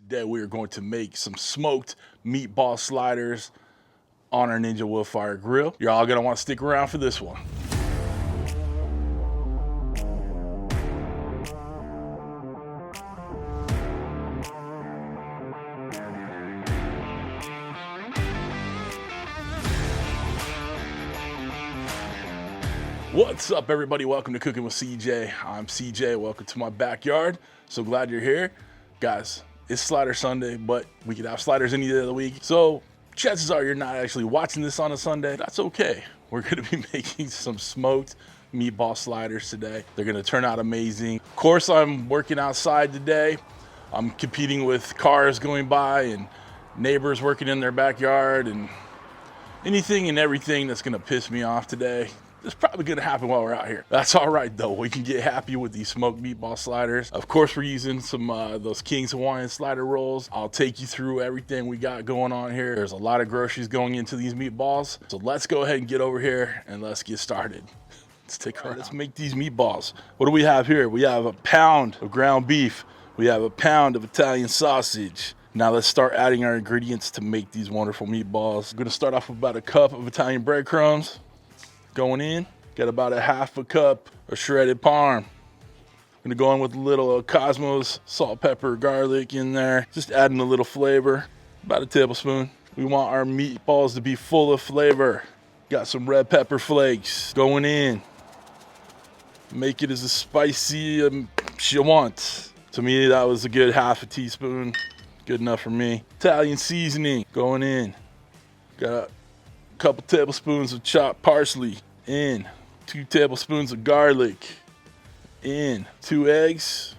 Today we are going to make some smoked meatball sliders on our Ninja Woodfire Grill. You're all gonna want to stick around for this one. What's up, everybody? Welcome to Cooking with CJ. I'm CJ. Welcome to my backyard. So glad you're here. Guys, it's Slider Sunday, but we could have sliders any day of the week. So chances are you're not actually watching this on a Sunday. That's okay. We're gonna be making some smoked meatball sliders today. They're gonna turn out amazing. Of course, I'm working outside today. I'm competing with cars going by and neighbors working in their backyard and anything and everything that's gonna piss me off today. It's probably gonna happen while we're out here. That's all right though. We can get happy with these smoked meatball sliders. Of course, we're using some those King's Hawaiian slider rolls. I'll take you through everything we got going on here. There's a lot of groceries going into these meatballs. So let's go ahead and get over here and let's get started. Stick around. Let's make these meatballs. What do we have here? We have a pound of ground beef. We have a pound of Italian sausage. Now let's start adding our ingredients to make these wonderful meatballs. We're gonna start off with about a cup of Italian breadcrumbs. Going in, got about a half a cup of shredded parm. I'm gonna go in with a little Cosmos salt, pepper, garlic in there, just adding a little flavor, about a tablespoon. We want our meatballs to be full of flavor. Got some red pepper flakes going in. Make it as spicy as you want. To me, that was a good half a teaspoon, good enough for me. Italian seasoning going in. Got a couple tablespoons of chopped parsley in, 2 tablespoons of garlic in, 2 eggs,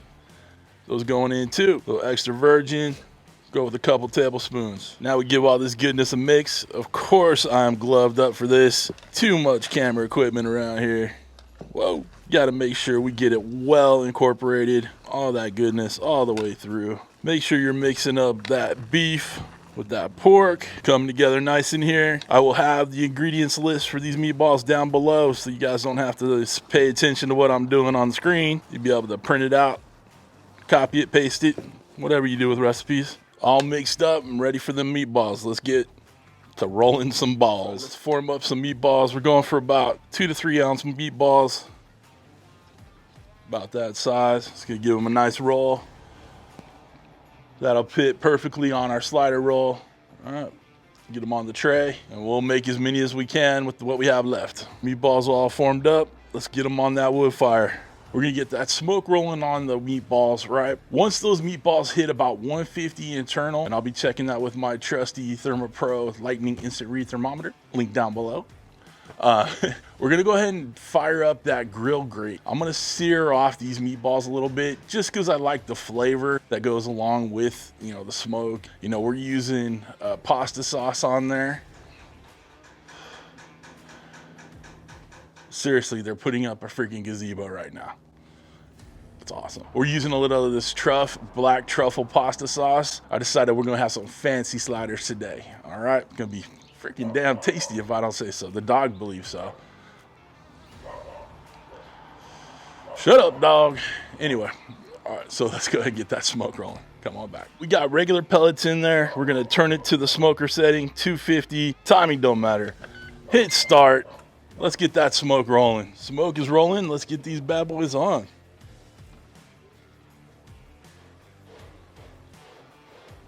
those going in too. A little extra virgin, go with a couple tablespoons. Now we give all this goodness a mix. Of course I'm gloved up for this. Too much camera equipment around here. Whoa, gotta make sure we get it well incorporated, all that goodness all the way through. Make sure you're mixing up that beef with that pork, coming together nice in here. I will have the ingredients list for these meatballs down below so you guys don't have to pay attention to what I'm doing on the screen. You'll be able to print it out, copy it, paste it, whatever you do with recipes. All mixed up and ready for them meatballs. Let's get to rolling some balls. Let's form up some meatballs. We're going for about 2 to 3 ounce meatballs, about that size. It's gonna give them a nice roll. That'll fit perfectly on our slider roll. All right, get them on the tray, and we'll make as many as we can with what we have left. Meatballs are all formed up. Let's get them on that wood fire. We're gonna get that smoke rolling on the meatballs, right? Once those meatballs hit about 150 internal, and I'll be checking that with my trusty ThermoPro Lightning Instant Read Thermometer, link down below. We're gonna go ahead and fire up that grill grate. I'm gonna sear off these meatballs a little bit just because I like the flavor that goes along with, you know, the smoke. You know, we're using pasta sauce on there. Seriously, they're putting up a freaking gazebo right now. It's awesome. We're using a little of this black truffle pasta sauce. I decided we're gonna have some fancy sliders today. All right, it's gonna be freaking damn tasty if I don't say so. The dog believes so. Shut up, dog. Anyway, all right, so let's go ahead and get that smoke rolling. Come on back. We got regular pellets in there. We're gonna turn it to the smoker setting, 250. Timing don't matter. Hit start. Let's get that smoke rolling. Smoke is rolling. Let's get these bad boys on.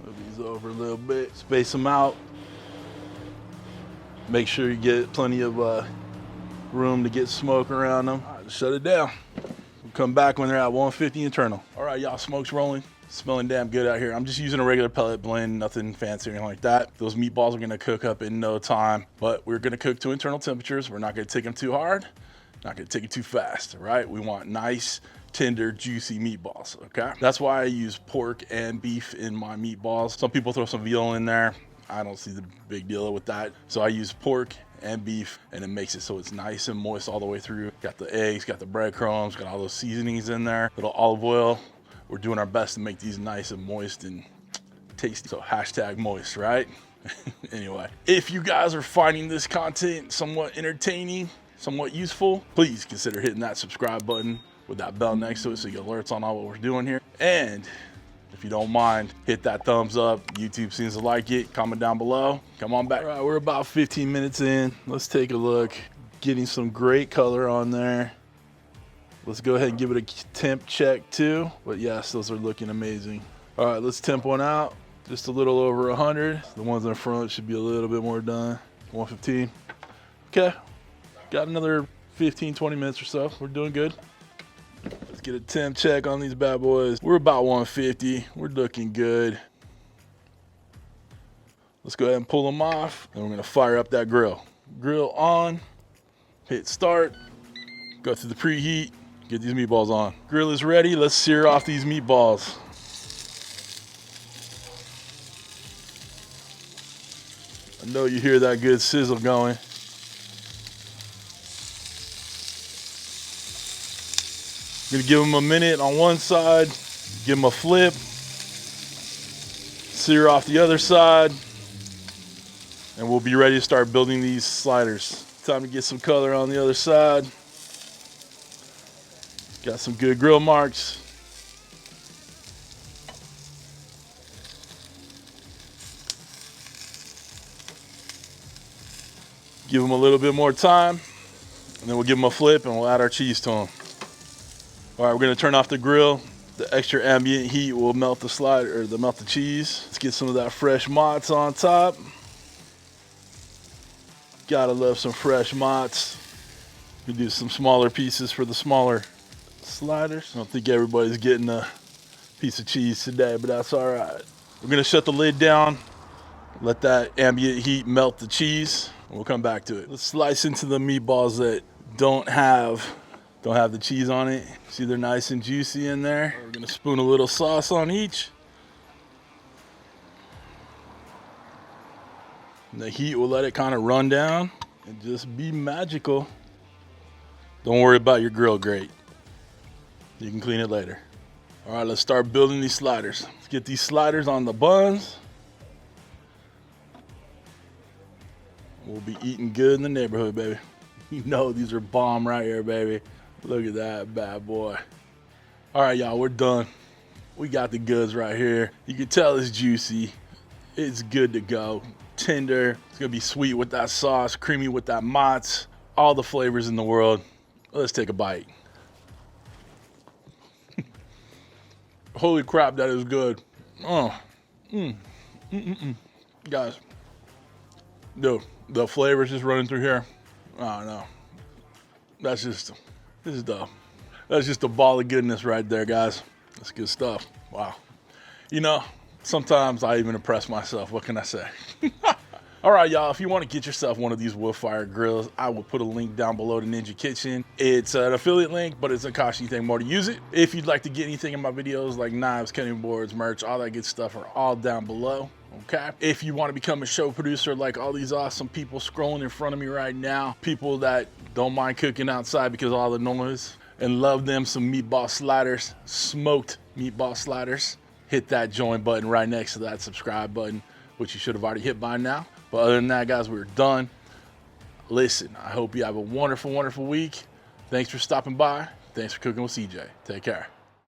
Move these over a little bit. Space them out. Make sure you get plenty of room to get smoke around them. All right, shut it down. We'll come back when they're at 150 internal. All right, y'all, smoke's rolling. Smelling damn good out here. I'm just using a regular pellet blend, nothing fancy or anything like that. Those meatballs are gonna cook up in no time, but we're gonna cook to internal temperatures. We're not gonna take them too hard, not gonna take it too fast, right? We want nice, tender, juicy meatballs, okay? That's why I use pork and beef in my meatballs. Some people throw some veal in there. I don't see the big deal with that. So I use pork and beef, and it makes it so it's nice and moist all the way through. Got the eggs, got the breadcrumbs, got all those seasonings in there, little olive oil. We're doing our best to make these nice and moist and tasty. So hashtag moist, right? Anyway, if you guys are finding this content somewhat entertaining, somewhat useful, please consider hitting that subscribe button with that bell next to it so you get alerts on all what we're doing here. And If you don't mind, hit that thumbs up. YouTube seems to like it. Comment down below. Come on back. All right, we're about 15 minutes in. Let's take a look. Getting some great color on there. Let's go ahead and give it a temp check too. But yes, those are looking amazing. All right, let's temp one out. Just a little over 100. The ones in the front should be a little bit more done. 115. Okay, got another 15, 20 minutes or so. We're doing good. Let's get a temp check on these bad boys. We're about 150. We're looking good. Let's go ahead and pull them off. And we're gonna fire up that grill. Grill on, hit start, go through the preheat, get these meatballs on. Grill is ready. Let's sear off these meatballs. I know you hear that good sizzle going. Gonna give them a minute on one side, give them a flip, sear off the other side, and we'll be ready to start building these sliders. Time to get some color on the other side. Got some good grill marks. Give them a little bit more time, and then we'll give them a flip and we'll add our cheese to them. All right, we're gonna turn off the grill. The extra ambient heat will melt the slider, or melt the cheese. Let's get some of that fresh mozz on top. Gotta love some fresh mozz. We do some smaller pieces for the smaller sliders. I don't think everybody's getting a piece of cheese today, but that's all right. We're gonna shut the lid down, let that ambient heat melt the cheese, and we'll come back to it. Let's slice into the meatballs that don't have the cheese on it. See, they're nice and juicy in there. We're gonna spoon a little sauce on each. And the heat will let it kind of run down and just be magical. Don't worry about your grill grate. You can clean it later. All right, let's start building these sliders. Let's get these sliders on the buns. We'll be eating good in the neighborhood, baby. You know these are bomb right here, baby. Look at that bad boy. All right, y'all, we're done. We got the goods right here. You can tell it's juicy. It's good to go. Tender. It's gonna be sweet with that sauce, creamy with that mozz. All the flavors in the world. Let's take a bite. Holy crap, that is good. Guys, dude, the flavors just running through here. Oh no, that's just a ball of goodness right there, guys. That's good stuff. Wow. You know, sometimes I even impress myself. What can I say? All right, y'all, if you want to get yourself one of these Woodfire grills, I will put a link down below to Ninja Kitchen. It's an affiliate link, but it's a cost anything more to use it. If you'd like to get anything in my videos like knives, cutting boards, merch, all that good stuff are all down below. Okay. If you want to become a show producer like all these awesome people scrolling in front of me right now, people that don't mind cooking outside because of all the noise and love them some meatball sliders, smoked meatball sliders, hit that join button right next to that subscribe button, which you should have already hit by now. But other than that, guys, we're done. Listen, I hope you have a wonderful, wonderful week. Thanks for stopping by. Thanks for cooking with CJ. Take care.